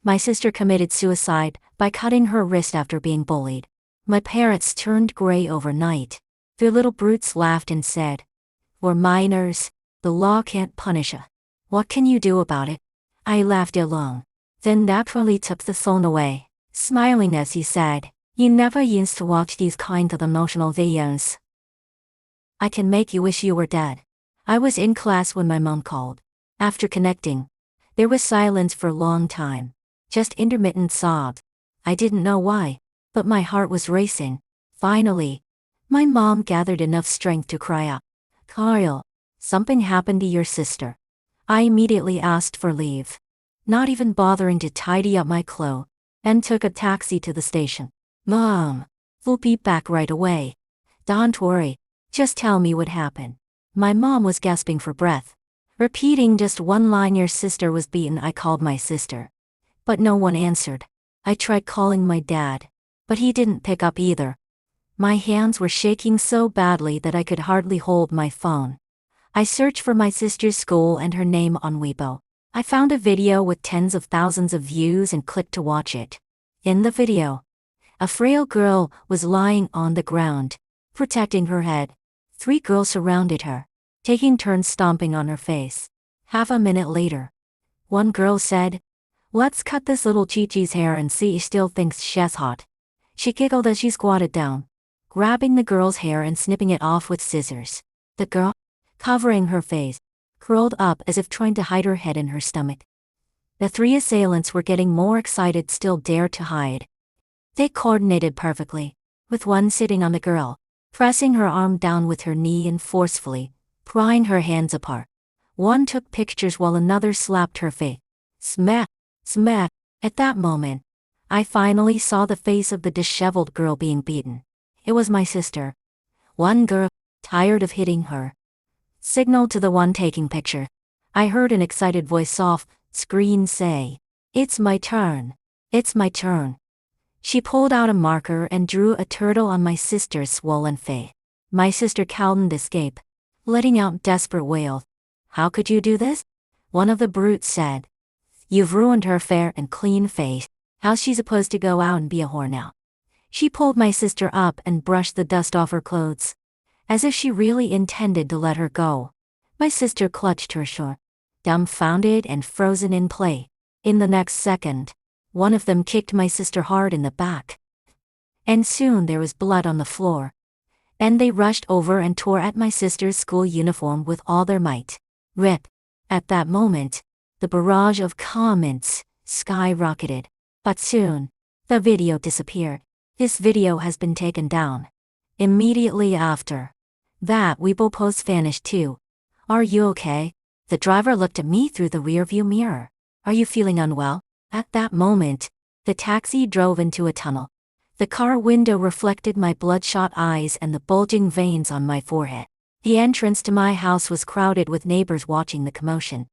My sister committed suicide by cutting her wrist after being bullied. My parents turned gray overnight. The little brutes laughed and said, "We're minors. The law can't punish us. What can you do about it?" I laughed alone. Then naturally took the phone away, smiling as he said, "You never used to watch these kind of emotional videos. I can make you wish you were dead." I was in class when my mom called. After connecting, there was silence for a long time. Just intermittent sobs. I didn't know why, but my heart was racing. Finally, my mom gathered enough strength to cry out, "Kyle, something happened to your sister." I immediately asked for leave, not even bothering to tidy up my clothes, and took a taxi to the station. "Mom, we'll be back right away. Don't worry, just tell me what happened." My mom was gasping for breath, repeating just one line, "Your sister was beaten." I called my sister, but no one answered. I tried calling my dad, but he didn't pick up either. My hands were shaking so badly that I could hardly hold my phone. I searched for my sister's school and her name on Weibo. I found a video with tens of thousands of views and clicked to watch it. In the video, a frail girl was lying on the ground, protecting her head. 3 girls surrounded her, taking turns stomping on her face. Half a minute later, one girl said, "Let's cut this little Chi-Chi's hair and see if she still thinks she's hot." She giggled as she squatted down, grabbing the girl's hair and snipping it off with scissors. The girl, covering her face, curled up as if trying to hide her head in her stomach. The 3 assailants were getting more excited, still dared to hide. They coordinated perfectly, with one sitting on the girl, pressing her arm down with her knee and forcefully prying her hands apart. One took pictures while another slapped her face. Smack, smack. At that moment, I finally saw the face of the disheveled girl being beaten. It was my sister. One girl, tired of hitting her, signaled to the one taking picture. I heard an excited voice off screen say, "It's my turn. It's my turn." She pulled out a marker and drew a turtle on my sister's swollen face. My sister couldn't escape, letting out desperate wails. "How could you do this?" one of the brutes said. "You've ruined her fair and clean face. How's she supposed to go out and be a whore now?" She pulled my sister up and brushed the dust off her clothes, as if she really intended to let her go. My sister clutched her short, dumbfounded and frozen in play. In the next second, one of them kicked my sister hard in the back. And soon there was blood on the floor. And they rushed over and tore at my sister's school uniform with all their might. Rip. At that moment, the barrage of comments skyrocketed. But soon, the video disappeared. "This video has been taken down." Immediately after that, Weibo post vanished too. "Are you okay?" The driver looked at me through the rearview mirror. "Are you feeling unwell?" At that moment, the taxi drove into a tunnel. The car window reflected my bloodshot eyes and the bulging veins on my forehead. The entrance to my house was crowded with neighbors watching the commotion.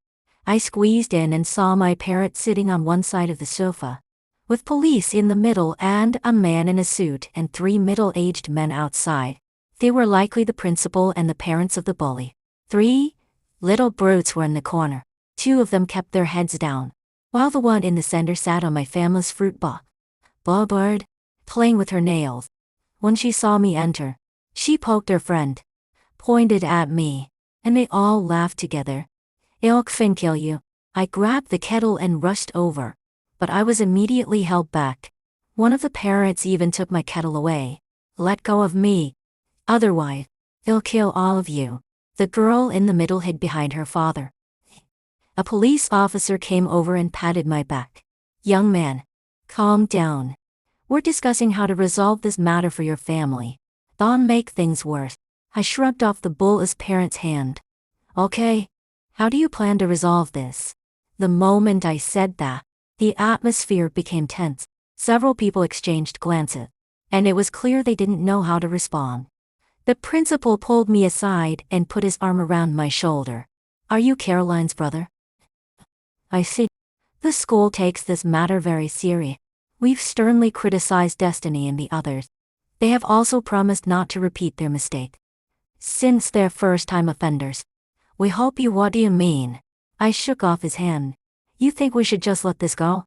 I squeezed in and saw my parents sitting on one side of the sofa, with police in the middle and a man in a suit and 3 middle-aged men outside. They were likely the principal and the parents of the bully. 3 little brutes were in the corner. 2 of them kept their heads down, while the one in the center sat on my family's fruit box, Bird, playing with her nails. When she saw me enter, she poked her friend, pointed at me, and they all laughed together. "Ilk fin kill you." I grabbed the kettle and rushed over, but I was immediately held back. One of the parents even took my kettle away. "Let go of me. Otherwise, they'll kill all of you." The girl in the middle hid behind her father. A police officer came over and patted my back. "Young man, calm down. We're discussing how to resolve this matter for your family. Don't make things worse." I shrugged off the bully's parent's hand. "Okay, how do you plan to resolve this?" The moment I said that, the atmosphere became tense. Several people exchanged glances, and it was clear they didn't know how to respond. The principal pulled me aside and put his arm around my shoulder. "Are you Caroline's brother?" I said. "The school takes this matter very serious. We've sternly criticized Destiny and the others. They have also promised not to repeat their mistake, since they're first-time offenders. We hope you." "What do you mean?" I shook off his hand. "You think we should just let this go?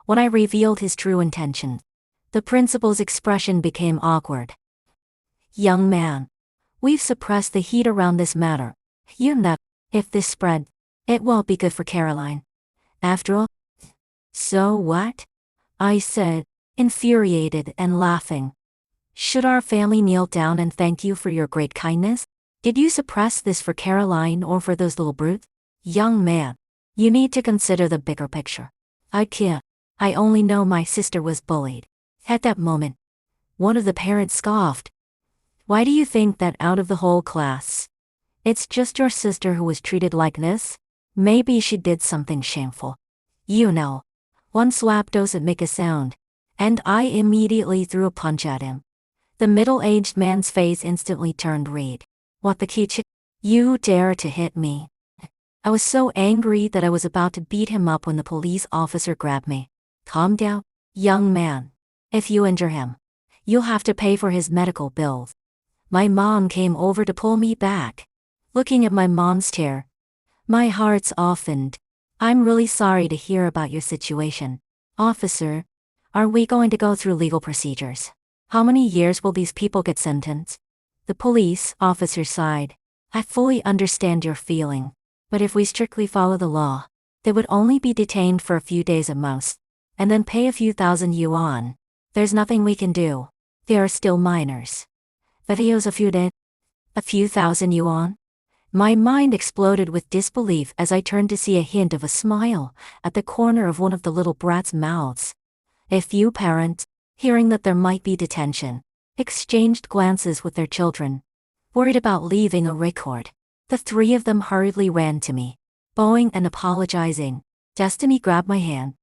When I revealed his true intention, the principal's expression became awkward. Young man, we've suppressed the heat around this matter. You know, if this spread, it won't be good for Caroline. After all. So what? I said, infuriated and laughing. Should our family kneel down and thank you for your great kindness? Did you suppress this for Caroline or for those little brutes? Young man, you need to consider the bigger picture. I can't. I only know my sister was bullied. At that moment, one of the parents scoffed. Why do you think that out of the whole class? It's just your sister who was treated like this? Maybe she did something shameful. You know, one slap doesn't make a sound, and I immediately threw a punch at him. The middle-aged man's face instantly turned red. What the kitchen? You dare to hit me? I was so angry that I was about to beat him up when the police officer grabbed me. Calm down, young man. If you injure him, you'll have to pay for his medical bills. My mom came over to pull me back. Looking at my mom's tear, my heart's softened. I'm really sorry to hear about your situation. Officer, are we going to go through legal procedures? How many years will these people get sentenced? The police officer sighed. I fully understand your feeling, but if we strictly follow the law, they would only be detained for a few days at most, and then pay a few thousand yuan. There's nothing we can do. They are still minors. Videos a few thousand yuan? My mind exploded with disbelief as I turned to see a hint of a smile at the corner of one of the little brats' mouths. A few parents, hearing that there might be detention, exchanged glances with their children, worried about leaving a record. The three of them hurriedly ran to me, bowing and apologizing. Destiny grabbed my hand.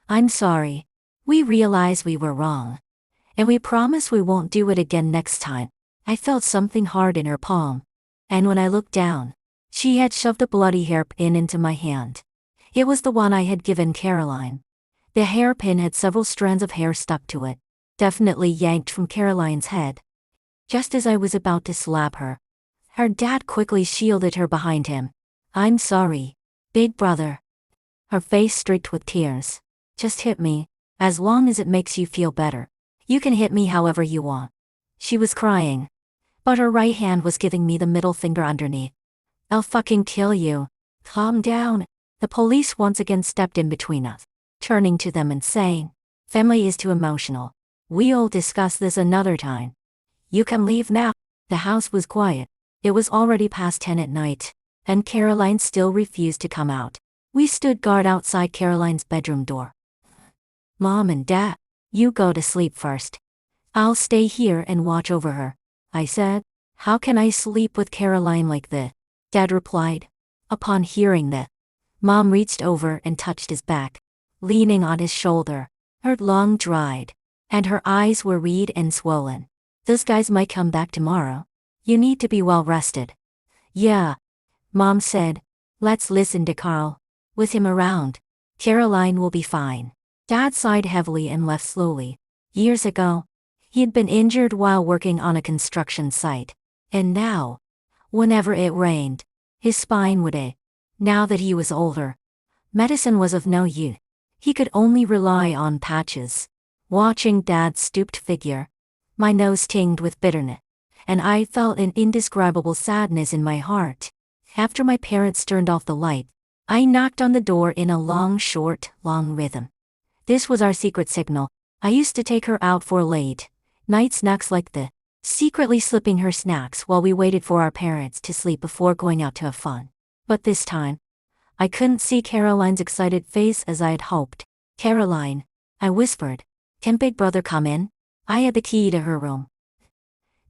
I'm sorry. We realize we were wrong. And we promise we won't do it again next time. I felt something hard in her palm. And when I looked down, she had shoved a bloody hairpin into my hand. It was the one I had given Caroline. The hairpin had several strands of hair stuck to it, definitely yanked from Caroline's head. Just as I was about to slap her, her dad quickly shielded her behind him. I'm sorry, big brother. Her face streaked with tears. Just hit me, as long as it makes you feel better. You can hit me however you want. She was crying, but her right hand was giving me the middle finger underneath. I'll fucking kill you. Calm down. The police once again stepped in between us, turning to them and saying, family is too emotional. We'll discuss this another time. You can leave now. The house was quiet. It was already past 10 at night, and Caroline still refused to come out. We stood guard outside Caroline's bedroom door. Mom and Dad, you go to sleep first. I'll stay here and watch over her, I said. How can I sleep with Caroline like this? Dad replied. Upon hearing that, Mom reached over and touched his back, leaning on his shoulder. Her lung dried, and her eyes were red and swollen. Those guys might come back tomorrow. You need to be well rested. Yeah, Mom said. Let's listen to Carl. With him around, Caroline will be fine. Dad sighed heavily and left slowly. Years ago, he had been injured while working on a construction site. And now, whenever it rained, his spine would ache. Now that he was older, medicine was of no use. He could only rely on patches. Watching Dad's stooped figure, my nose tinged with bitterness, and I felt an indescribable sadness in my heart. After my parents turned off the light, I knocked on the door in a long rhythm. This was our secret signal. I used to take her out for late night snacks like this, secretly slipping her snacks while we waited for our parents to sleep before going out to have fun. But this time, I couldn't see Caroline's excited face as I had hoped. Caroline, I whispered, can Big Brother come in? I had the key to her room.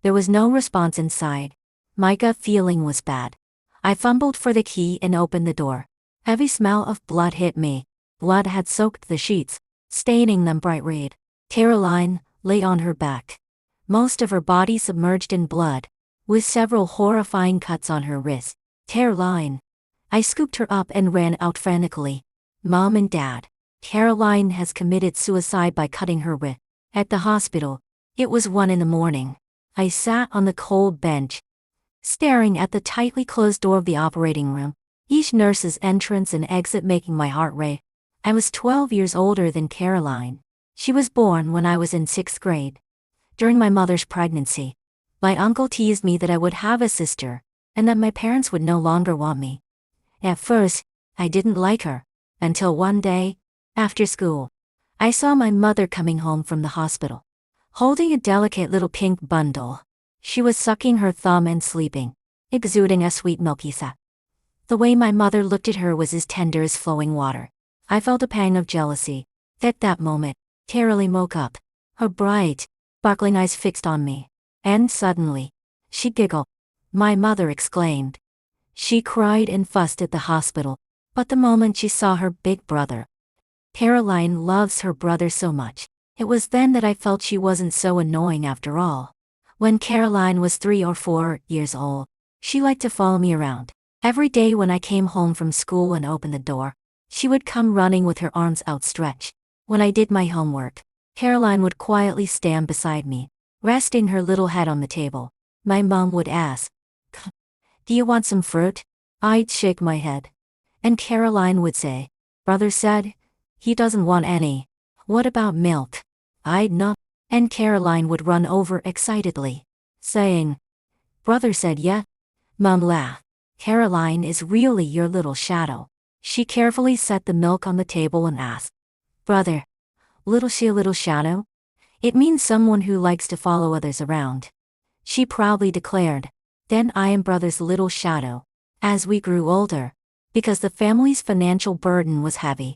There was no response inside. My gut feeling was bad. I fumbled for the key and opened the door. Heavy smell of blood hit me. Blood had soaked the sheets, staining them bright red. Caroline lay on her back, most of her body submerged in blood, with several horrifying cuts on her wrist. Caroline. I scooped her up and ran out frantically. Mom and Dad. Caroline has committed suicide by cutting her wrist. At the hospital, it was 1 a.m. I sat on the cold bench, staring at the tightly closed door of the operating room, each nurse's entrance and exit making my heart race. I was 12 years older than Caroline. She was born when I was in 6th grade. During my mother's pregnancy, my uncle teased me that I would have a sister, and that my parents would no longer want me. At first, I didn't like her, until one day, after school, I saw my mother coming home from the hospital, holding a delicate little pink bundle. She was sucking her thumb and sleeping, exuding a sweet milky sap. The way my mother looked at her was as tender as flowing water. I felt a pang of jealousy. At that moment, Caroline woke up, her bright, sparkling eyes fixed on me. And suddenly, she giggled. My mother exclaimed. She cried and fussed at the hospital, but the moment she saw her big brother. Caroline loves her brother so much. It was then that I felt she wasn't so annoying after all. When Caroline was 3 or 4 years old, she liked to follow me around. Every day when I came home from school and opened the door, she would come running with her arms outstretched. When I did my homework, Caroline would quietly stand beside me, resting her little head on the table. My mom would ask, "Do you want some fruit?" I'd shake my head. And Caroline would say, "Brother said he doesn't want any. What about milk?" I'd nod, and Caroline would run over excitedly, saying, "Brother said yeah." Mom laughed. "Caroline is really your little shadow." She carefully set the milk on the table and asked, "Brother, little shadow?" "It means someone who likes to follow others around," she proudly declared. "Then I am brother's little shadow." As we grew older, because the family's financial burden was heavy,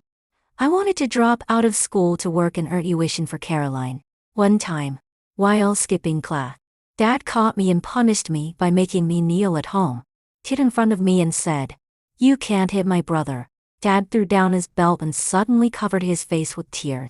I wanted to drop out of school to work and earn tuition for Caroline. One time, while skipping class, Dad caught me and punished me by making me kneel at home, stood in front of me and said, "You can't hit my brother." Dad threw down his belt and suddenly covered his face with tears.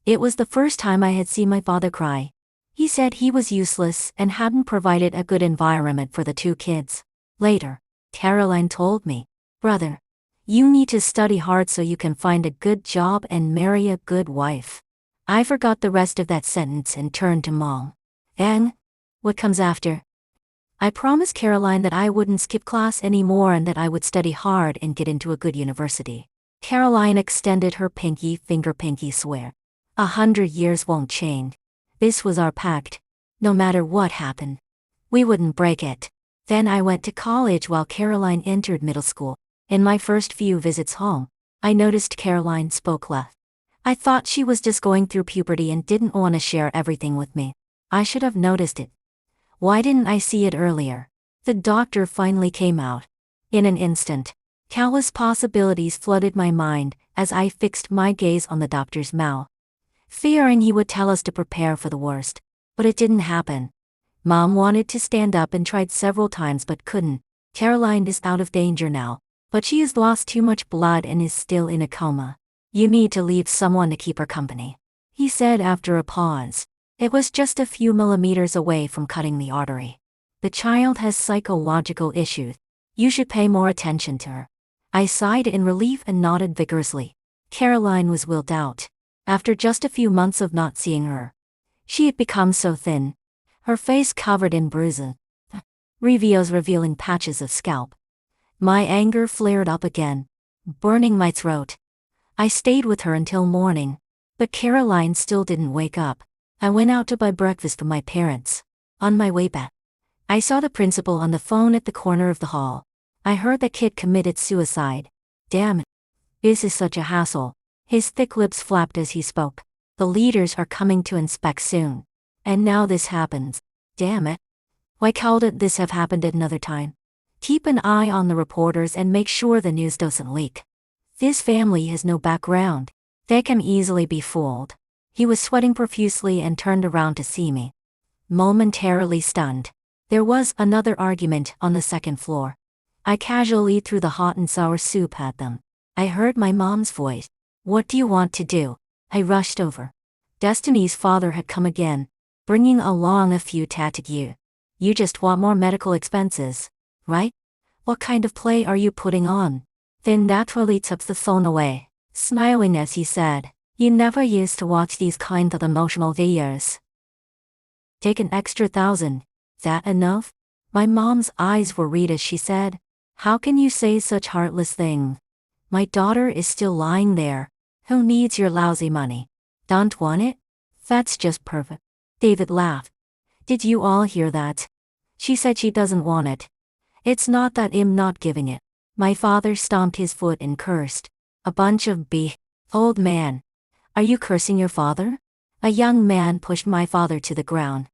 It was the first time I had seen my father cry. He said he was useless and hadn't provided a good environment for the 2 kids. Later, Caroline told me, "Brother, you need to study hard so you can find a good job and marry a good wife." I forgot the rest of that sentence and turned to Mom. "And what comes after?" I promised Caroline that I wouldn't skip class anymore and that I would study hard and get into a good university. Caroline extended her pinky swear. 100 years won't change. This was our pact. No matter what happened, we wouldn't break it. Then I went to college while Caroline entered middle school. In my first few visits home, I noticed Caroline spoke less. I thought she was just going through puberty and didn't want to share everything with me. I should have noticed it. Why didn't I see it earlier? The doctor finally came out. In an instant, countless possibilities flooded my mind as I fixed my gaze on the doctor's mouth, fearing he would tell us to prepare for the worst. But it didn't happen. Mom wanted to stand up and tried several times but couldn't. Caroline is out of danger now, but she has lost too much blood and is still in a coma. "You need to leave someone to keep her company," he said after a pause. It was just a few millimeters away from cutting the artery. "The child has psychological issues. You should pay more attention to her." I sighed in relief and nodded vigorously. Caroline was willed out. After just a few months of not seeing her, she had become so thin, her face covered in bruises, revealing patches of scalp. My anger flared up again, burning my throat. I stayed with her until morning, but Caroline still didn't wake up. I went out to buy breakfast for my parents. On my way back, I saw the principal on the phone at the corner of the hall. I heard the kid committed suicide. Damn it. This is such a hassle. His thick lips flapped as he spoke. The leaders are coming to inspect soon. And now this happens. Damn it. Why can't this have happened at another time? Keep an eye on the reporters and make sure the news doesn't leak. This family has no background. They can easily be fooled. He was sweating profusely and turned around to see me, momentarily stunned. There was another argument on the second floor. I casually threw the hot and sour soup at them. I heard my mom's voice. "What do you want to do?" I rushed over. Destiny's father had come again, bringing along a few tattoos. "You just want more medical expenses, right? What kind of play are you putting on?" Then naturally took the phone away, smiling as he said, "You never used to watch these kind of emotional videos. Take an extra 1,000. That enough?" My mom's eyes were red as she said, "How can you say such heartless things? My daughter is still lying there, Who needs your lousy money? Don't want it? That's just perfect. David laughed. Did you all hear that? She said she doesn't want it. It's not that I'm not giving it. My father stomped his foot and cursed. A bunch of old man. Are you cursing your father? A young man pushed my father to the ground.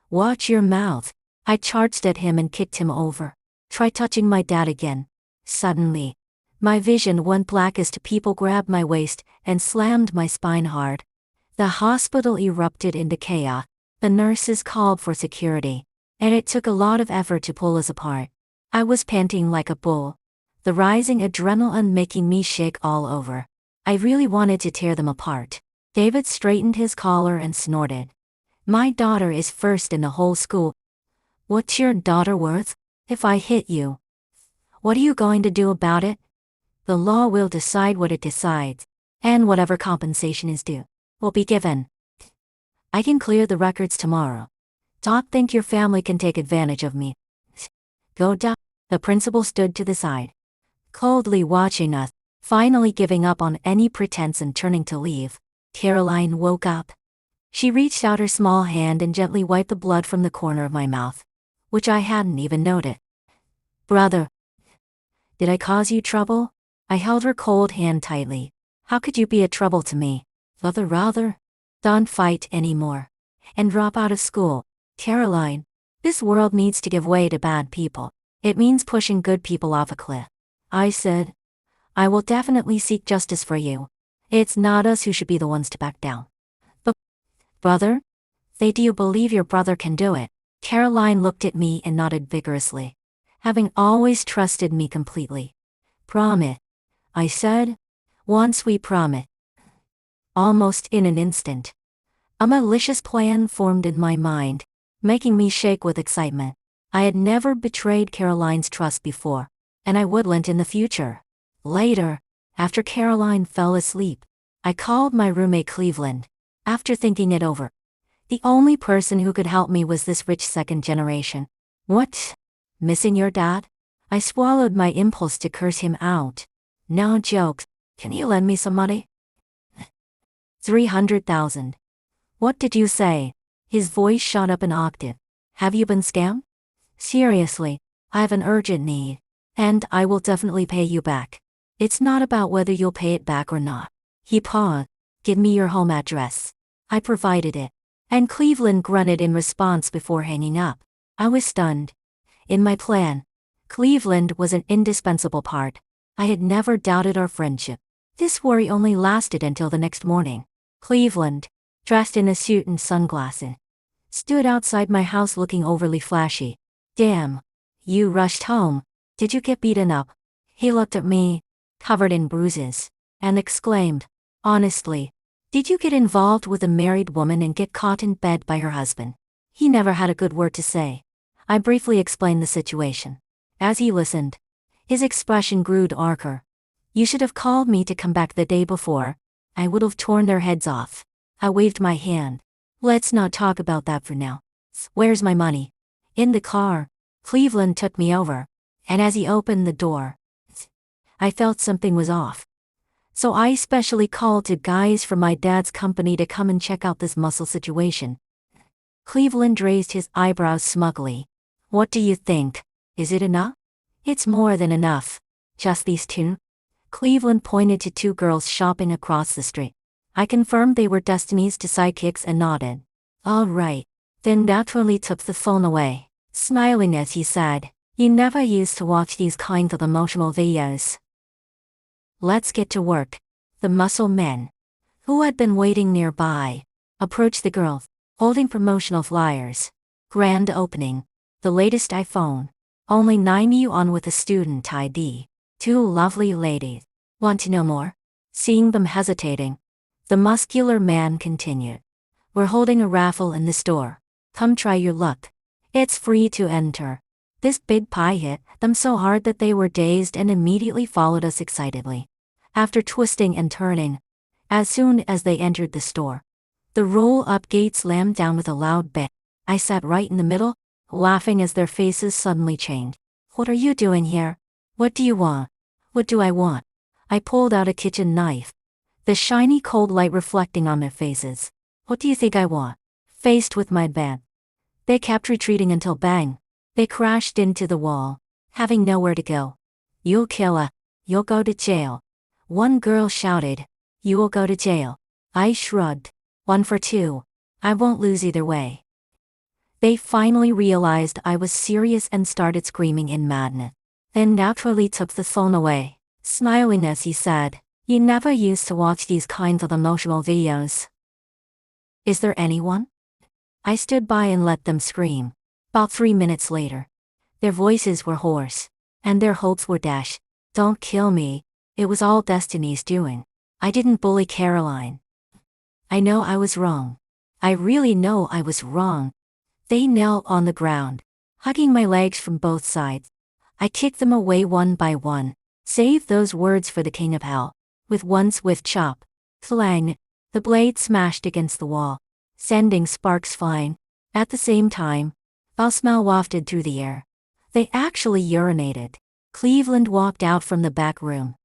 Watch your mouth. I charged at him and kicked him over. Try touching my dad again. Suddenly, my vision went black as two people grabbed my waist and slammed my spine hard. The hospital erupted into chaos. The nurses called for security, and it took a lot of effort to pull us apart. I was panting like a bull, the rising adrenaline making me shake all over. I really wanted to tear them apart. David straightened his collar and snorted. My daughter is first in the whole school. What's your daughter worth? If I hit you, what are you going to do about it? The law will decide what it decides, and whatever compensation is due will be given. I can clear the records tomorrow. Don't think your family can take advantage of me. Go down. The principal stood to the side, coldly watching us, finally giving up on any pretense and turning to leave. Caroline woke up. She reached out her small hand and gently wiped the blood from the corner of my mouth, which I hadn't even noted. Brother, did I cause you trouble? I held her cold hand tightly. How could you be a trouble to me? Rather, don't fight anymore. And drop out of school. Caroline, this world needs to give way to bad people. It means pushing good people off a cliff. I said, I will definitely seek justice for you. It's not us who should be the ones to back down. But, brother? Do you believe your brother can do it? Caroline looked at me and nodded vigorously, having always trusted me completely. Promise, I said. Once we promise. Almost in an instant, a malicious plan formed in my mind, making me shake with excitement. I had never betrayed Caroline's trust before, and I wouldn't in the future. Later, after Caroline fell asleep, I called my roommate Cleveland. After thinking it over, the only person who could help me was this rich second generation. What? Missing your dad? I swallowed my impulse to curse him out. No jokes. Can you lend me some money? 300,000. What did you say? His voice shot up an octave. Have you been scammed? Seriously, I have an urgent need, and I will definitely pay you back. It's not about whether you'll pay it back or not. He paused. Give me your home address. I provided it, and Cleveland grunted in response before hanging up. I was stunned. In my plan, Cleveland was an indispensable part. I had never doubted our friendship. This worry only lasted until the next morning. Cleveland, dressed in a suit and sunglasses, stood outside my house looking overly flashy. Damn, you rushed home. Did you get beaten up? He looked at me, covered in bruises, and exclaimed, honestly, did you get involved with a married woman and get caught in bed by her husband? He never had a good word to say. I briefly explained the situation. As he listened, his expression grew darker. You should have called me to come back the day before. I would have torn their heads off. I waved my hand. Let's not talk about that for now. Where's my money? In the car. Cleveland took me over, and as he opened the door, I felt something was off. So I specially called two guys from my dad's company to come and check out this muscle situation. Cleveland raised his eyebrows smugly. What do you think? Is it enough? It's more than enough. Just these two? Cleveland pointed to two girls shopping across the street. I confirmed they were Destiny's two sidekicks and nodded. All right. Then naturally took the phone away, smiling as he said, you never used to watch these kinds of emotional videos. Let's get to work. The muscle men, who had been waiting nearby, approached the girls, holding promotional flyers. Grand opening. The latest iPhone. Only 9 yuan with a student ID. Two lovely ladies. Want to know more? Seeing them hesitating, the muscular man continued. We're holding a raffle in the store. Come try your luck. It's free to enter. This big pie hit them so hard that they were dazed and immediately followed us excitedly. After twisting and turning, as soon as they entered the store, the roll-up gate slammed down with a loud bang. I sat right in the middle, laughing as their faces suddenly changed. What are you doing here? What do you want? What do I want? I pulled out a kitchen knife. the shiny cold light reflecting on their faces. What do you think I want? Faced with my bed. They kept retreating until bang. They crashed into the wall, having nowhere to go. You'll kill us. You'll go to jail. One girl shouted. You will go to jail. I shrugged. 1 for 2. I won't lose either way. They finally realized I was serious and started screaming in madness. Then naturally took the phone away, smiling as he said, "You never used to watch these kinds of emotional videos. Is there anyone?" I stood by and let them scream. About 3 minutes later, their voices were hoarse, and their hopes were dashed. Don't kill me. It was all Destiny's doing. I didn't bully Caroline. I know I was wrong. I really know I was wrong. They knelt on the ground, hugging my legs from both sides. I kicked them away one by one. Save those words for the king of hell. With one swift chop. Clang. The blade smashed against the wall, sending sparks flying. At the same time, foul smell wafted through the air. They actually urinated. Cleveland walked out from the back room,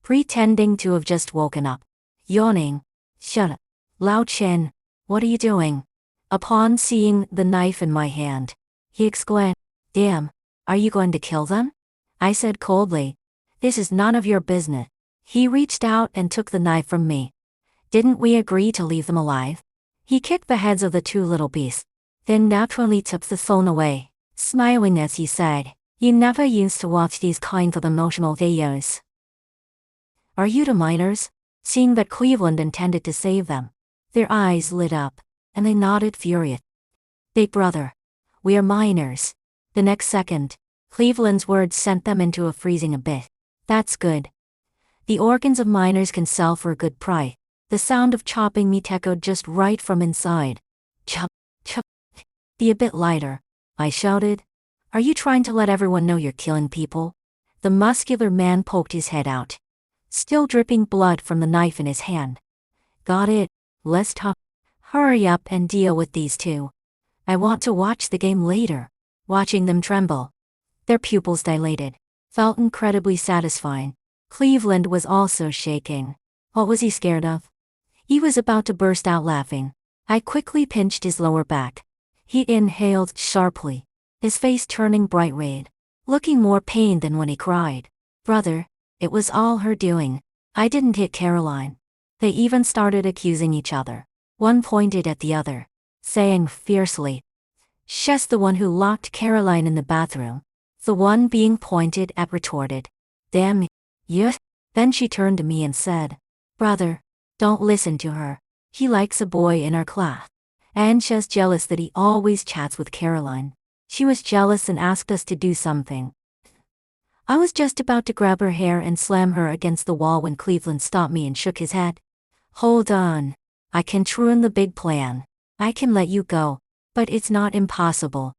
pretending to have just woken up. Yawning. Shut up. Lao Chen, what are you doing? Upon seeing the knife in my hand, he exclaimed, Damn, are you going to kill them? I said coldly, This is none of your business. He reached out and took the knife from me. Didn't we agree to leave them alive? He kicked the heads of the 2 little beasts, then naturally took the phone away, smiling as he said, You never used to watch these kinds of emotional videos. Are you the minors? Seeing that Cleveland intended to save them, their eyes lit up, and they nodded furious. Big brother, we are minors. The next second, Cleveland's words sent them into a freezing abyss. That's good. The organs of minors can sell for a good price. The sound of chopping meat echoed just right from inside. Chop, chop. Be a bit lighter, I shouted. Are you trying to let everyone know you're killing people? The muscular man poked his head out, still dripping blood from the knife in his hand. Got it, let's talk. Hurry up and deal with these 2. I want to watch the game later. Watching them tremble, their pupils dilated, felt incredibly satisfying. Cleveland was also shaking. What was he scared of? He was about to burst out laughing. I quickly pinched his lower back. He inhaled sharply, his face turning bright red, looking more pained than when he cried. Brother, it was all her doing. I didn't hit Caroline. They even started accusing each other. One pointed at the other, saying fiercely, She's the one who locked Caroline in the bathroom. The one being pointed at retorted, Damn, yes. Then she turned to me and said, Brother, don't listen to her. He likes a boy in our class. And she's jealous that he always chats with Caroline. She was jealous and asked us to do something. I was just about to grab her hair and slam her against the wall when Cleveland stopped me and shook his head. Hold on. I can ruin the big plan. I can let you go, but it's not impossible.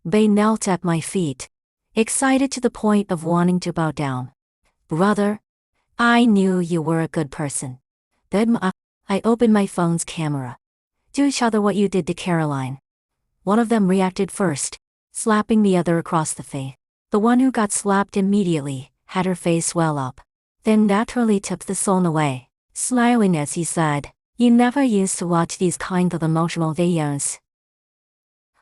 They knelt at my feet, excited to the point of wanting to bow down. Brother, I knew you were a good person. Then I opened my phone's camera. Do each other what you did to Caroline. One of them reacted first, slapping the other across the face. The one who got slapped immediately had her face swell up, then naturally took the phone away, smiling as he said, You never used to watch these kind of emotional videos.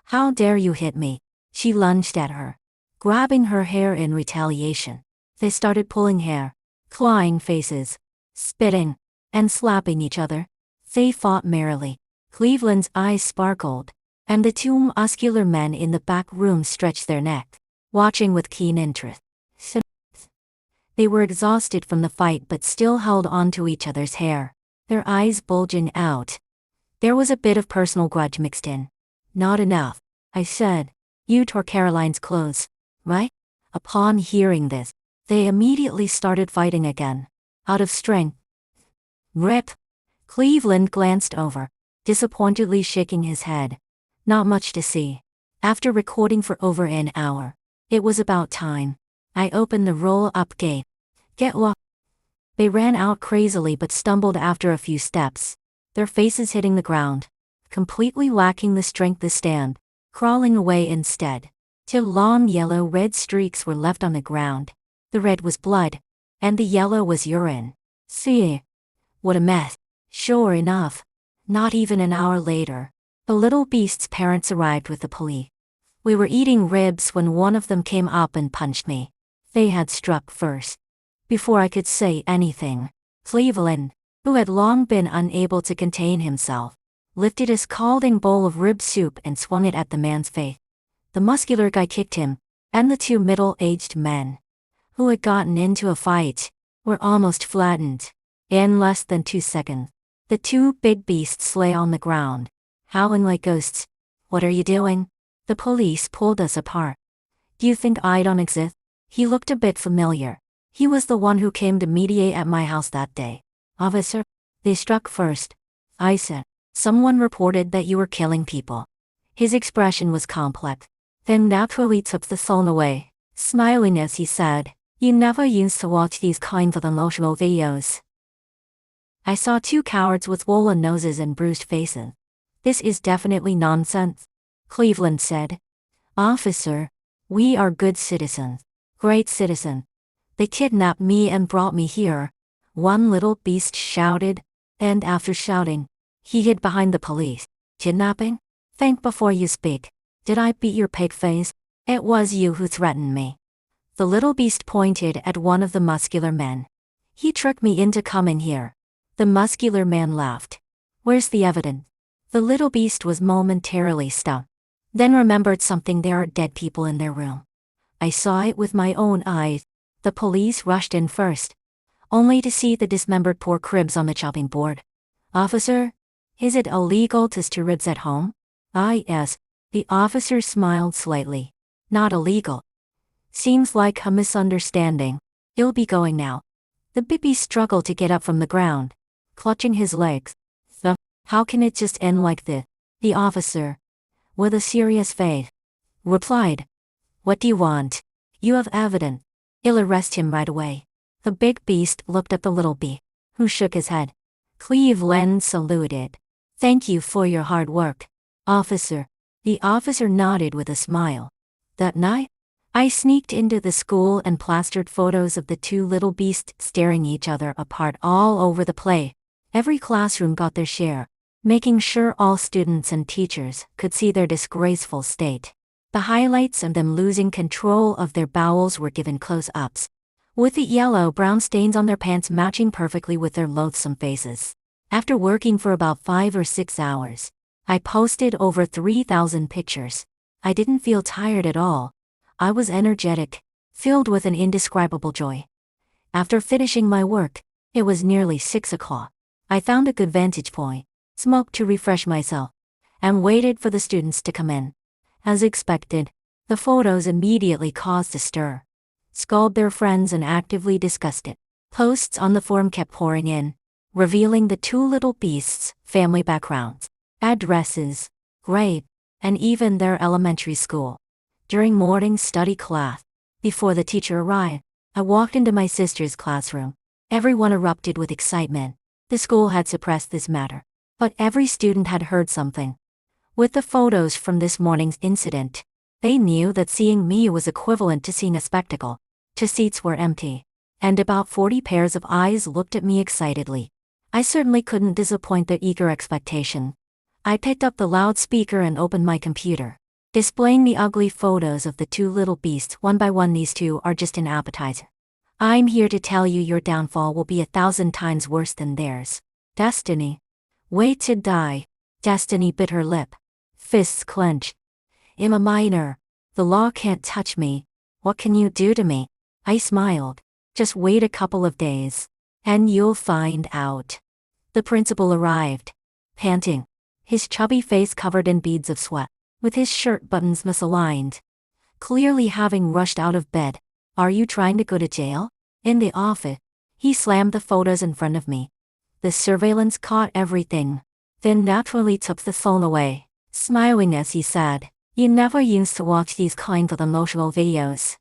How dare you hit me? She lunged at her, grabbing her hair in retaliation. They started pulling hair, clawing faces, spitting, and slapping each other. They fought merrily. Cleveland's eyes sparkled, and the 2 muscular men in the back room stretched their neck, watching with keen interest. They were exhausted from the fight but still held on to each other's hair, their eyes bulging out. There was a bit of personal grudge mixed in. Not enough, I said. You tore Caroline's clothes, right? Upon hearing this, they immediately started fighting again, out of strength. Rip. Cleveland glanced over, disappointedly shaking his head. Not much to see. After recording for over an hour, it was about time. I opened the roll-up gate. Get lost. They ran out crazily but stumbled after a few steps, their faces hitting the ground, completely lacking the strength to stand, crawling away instead. 2 long yellow-red streaks were left on the ground. The red was blood, and the yellow was urine. See? What a mess. Sure enough, not even an hour later, the little beast's parents arrived with the police. We were eating ribs when one of them came up and punched me. They had struck first. Before I could say anything, Cleveland, who had long been unable to contain himself, lifted a scalding bowl of rib soup and swung it at the man's face. The muscular guy kicked him, and the two middle-aged men, who had gotten into a fight, were almost flattened. In less than 2 seconds, the two big beasts lay on the ground, howling like ghosts. What are you doing? The police pulled us apart. Do you think I don't exist? He looked a bit familiar. He was the one who came to mediate at my house that day. Officer, they struck first. I said, someone reported that you were killing people. His expression was complex. Then naturally took the phone away, smiling as he said, you never used to watch these kinds of emotional videos. I saw two cowards with swollen noses and bruised faces. This is definitely nonsense, Cleveland said. Officer, we are good citizens. Great citizen. They kidnapped me and brought me here, one little beast shouted, and after shouting, he hid behind the police. Kidnapping? Think before you speak. Did I beat your pig face? It was you who threatened me. The little beast pointed at one of the muscular men. He tricked me into coming here. The muscular man laughed. Where's the evidence? The little beast was momentarily stunned. Then remembered something. There are dead people in their room. I saw it with my own eyes. The police rushed in first, only to see the dismembered pork ribs on the chopping board. Officer, is it illegal to stew ribs at home? Yes. The officer smiled slightly. Not illegal. Seems like a misunderstanding. You'll be going now. The big beast struggled to get up from the ground, clutching his legs. How can it just end like this? The officer, with a serious face, replied. What do you want? You have evidence. I'll arrest him right away. The big beast looked at the little beast, who shook his head. Cleveland saluted. Thank you for your hard work, officer. The officer nodded with a smile. That night, I sneaked into the school and plastered photos of the two little beasts staring each other apart all over the place. Every classroom got their share, making sure all students and teachers could see their disgraceful state. The highlights of them losing control of their bowels were given close-ups, with the yellow-brown stains on their pants matching perfectly with their loathsome faces. After working for about 5 or 6 hours, I posted over 3,000 pictures. I didn't feel tired at all. I was energetic, filled with an indescribable joy. After finishing my work, it was nearly 6 o'clock. I found a good vantage point, smoked to refresh myself, and waited for the students to come in. As expected, the photos immediately caused a stir. Scolded their friends and actively discussed it. Posts on the forum kept pouring in, revealing the two little beasts' family backgrounds, addresses, grade, and even their elementary school. During morning study class, before the teacher arrived, I walked into my sister's classroom. Everyone erupted with excitement. The school had suppressed this matter, but every student had heard something. With the photos from this morning's incident, they knew that seeing me was equivalent to seeing a spectacle. 2 seats were empty, and about 40 pairs of eyes looked at me excitedly. I certainly couldn't disappoint their eager expectation. I picked up the loudspeaker and opened my computer, displaying the ugly photos of the two little beasts one by one. These two are just an appetizer. I'm here to tell you your downfall will be 1,000 times worse than theirs. Destiny. Wait to die. Destiny bit her lip. Fists clenched. I'm a minor. The law can't touch me. What can you do to me? I smiled. Just wait a couple of days, and you'll find out. The principal arrived, panting, his chubby face covered in beads of sweat, with his shirt buttons misaligned. Clearly having rushed out of bed. Are you trying to go to jail? In the office, he slammed the photos in front of me. The surveillance caught everything, then naturally took the phone away, smiling as he said, you never used to watch these kinds of emotional videos.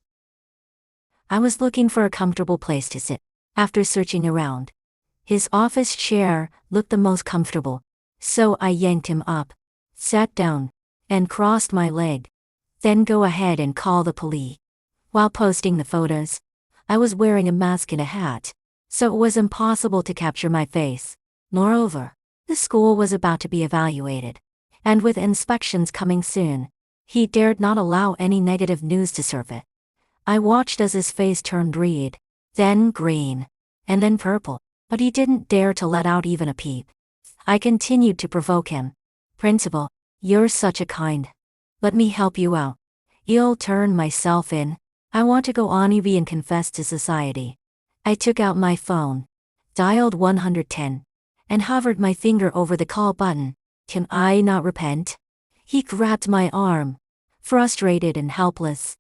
I was looking for a comfortable place to sit. After searching around, his office chair looked the most comfortable, so I yanked him up, sat down, and crossed my leg. Then go ahead and call the police. While posting the photos, I was wearing a mask and a hat, so it was impossible to capture my face. Moreover, the school was about to be evaluated, and with inspections coming soon, he dared not allow any negative news to surface. I watched as his face turned red, then green, and then purple, but he didn't dare to let out even a peep. I continued to provoke him. Principal, you're such a kind. Let me help you out. I'll turn myself in. I want to go on EV and confess to society. I took out my phone, dialed 110, and hovered my finger over the call button. Can I not repent? He grabbed my arm, frustrated and helpless.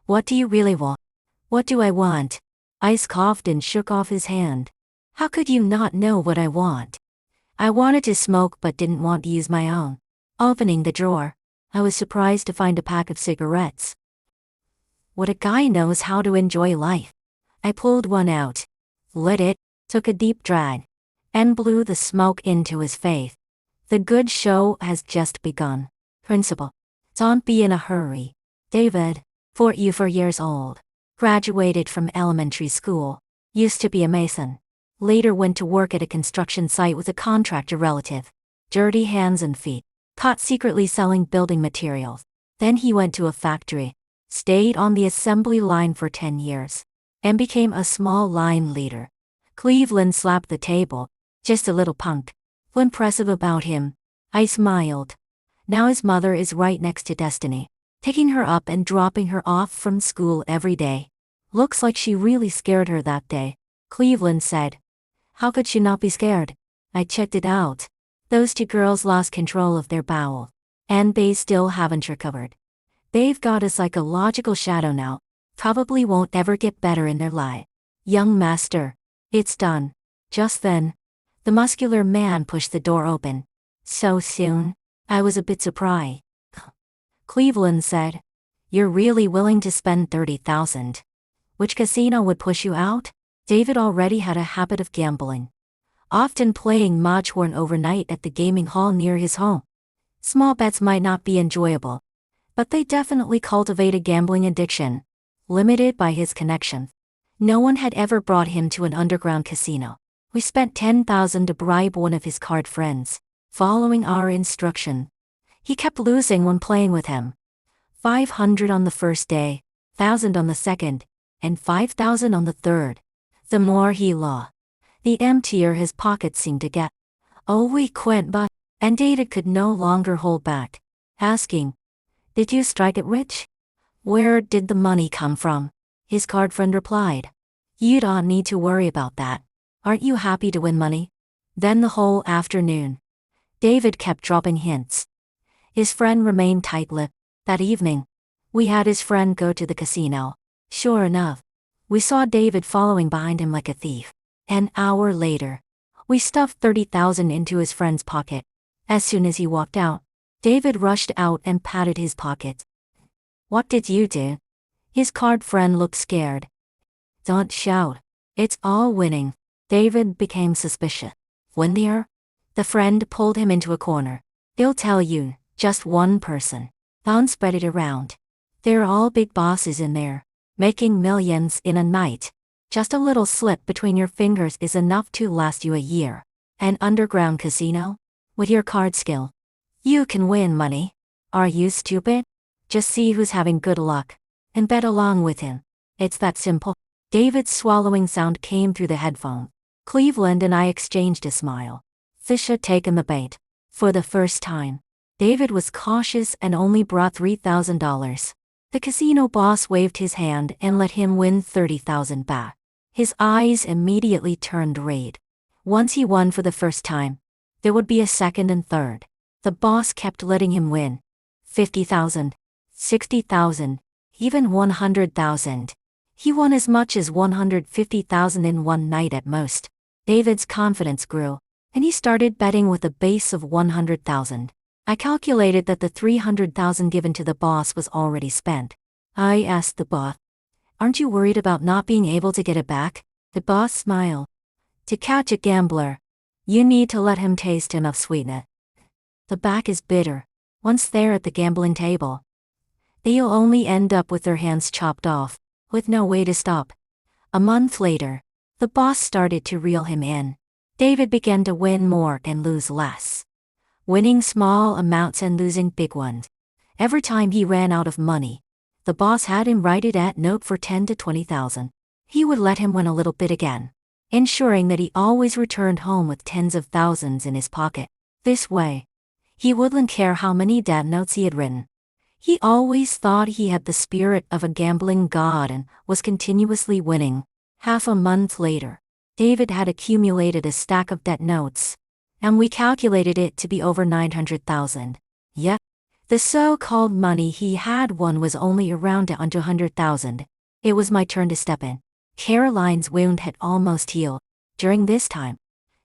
What do you really want? What do I want? I coughed and shook off his hand. How could you not know what I want? I wanted to smoke but didn't want to use my own. Opening the drawer, I was surprised to find a pack of cigarettes. What a guy knows how to enjoy life. I pulled one out, lit it, took a deep drag, and blew the smoke into his face. The good show has just begun. Principal, don't be in a hurry. David, 44 years old, graduated from elementary school, used to be a mason. Later went to work at a construction site with a contractor relative. Dirty hands and feet. Caught secretly selling building materials. Then he went to a factory. Stayed on the assembly line for 10 years. And became a small line leader. Cleveland slapped the table. Just a little punk. Impressive about him. I smiled. Now his mother is right next to Destiny. Picking her up and dropping her off from school every day. Looks like she really scared her that day. Cleveland said. How could she not be scared? I checked it out. Those two girls lost control of their bowel. And they still haven't recovered. They've got a psychological shadow now. Probably won't ever get better in their life. Young master. It's done. Just then, the muscular man pushed the door open. So soon? I was a bit surprised. Cleveland said. You're really willing to spend $30,000. Which casino would push you out? David already had a habit of gambling. Often playing Mahjong overnight at the gaming hall near his home. Small bets might not be enjoyable, but they definitely cultivate a gambling addiction, limited by his connections. No one had ever brought him to an underground casino. We spent $10,000 to bribe one of his card friends. Following our instruction, he kept losing when playing with him. $500 on the first day, $1,000 on the second, and $5,000 on the third. The more he lost, the emptier his pockets seemed to get. Oh, we quit, but, and David could no longer hold back, asking, Did you strike it rich? Where did the money come from? His card friend replied, You don't need to worry about that. Aren't you happy to win money? Then the whole afternoon, David kept dropping hints. His friend remained tight-lipped. That evening, we had his friend go to the casino. Sure enough, we saw David following behind him like a thief. An hour later, we stuffed $30,000 into his friend's pocket. As soon as he walked out, David rushed out and patted his pocket. What did you do? His card friend looked scared. Don't shout. It's all winning. David became suspicious. When there, the friend pulled him into a corner. They'll tell you, just one person. Don't spread it around. They're all big bosses in there, making millions in a night. Just a little slip between your fingers is enough to last you a year. An underground casino? With your card skill, you can win money. Are you stupid? Just see who's having good luck, and bet along with him. It's that simple. David's swallowing sound came through the headphone. Cleveland and I exchanged a smile. Fish had taken the bait. For the first time, David was cautious and only brought $3,000. The casino boss waved his hand and let him win $30,000 back. His eyes immediately turned red. Once he won for the first time, there would be a second and third. The boss kept letting him win. $50,000, $60,000, even $100,000. He won as much as $150,000 in one night at most. David's confidence grew, and he started betting with a base of $100,000. I calculated that the $300,000 given to the boss was already spent. I asked the boss, Aren't you worried about not being able to get it back? The boss smiled. To catch a gambler, you need to let him taste enough sweetness. The back is bitter. Once they're at the gambling table, they'll only end up with their hands chopped off, with no way to stop. A month later, The boss started to reel him in. David began to win more and lose less. Winning small amounts and losing big ones. Every time he ran out of money, the boss had him write it at note for 10 to 20,000. He would let him win a little bit again, ensuring that he always returned home with tens of thousands in his pocket. This way, he wouldn't care how many debt notes he had written. He always thought he had the spirit of a gambling god and was continuously winning. Half a month later, David had accumulated a stack of debt notes, and we calculated it to be over 900,000. Yet, the so-called money he had won was only around 100,000. It was my turn to step in. Caroline's wound had almost healed. During this time,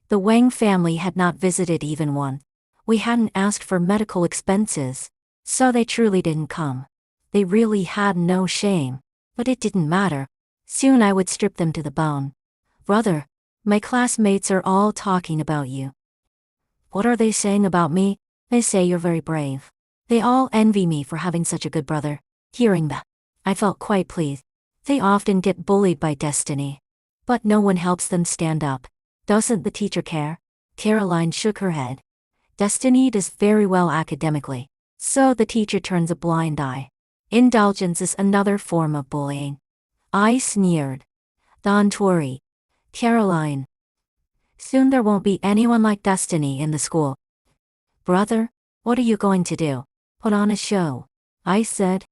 the Wang family had not visited even once. We hadn't asked for medical expenses, so they truly didn't come. They really had no shame, but it didn't matter. Soon I would strip them to the bone. Brother, my classmates are all talking about you. What are they saying about me? They say you're very brave. They all envy me for having such a good brother. Hearing that, I felt quite pleased. They often get bullied by destiny, but no one helps them stand up. Doesn't the teacher care? Caroline shook her head. Destiny does very well academically, so the teacher turns a blind eye. Indulgence is another form of bullying. I sneered. Don't worry, Caroline. Soon there won't be anyone like Destiny in the school. Brother, what are you going to do? Put on a show, I said.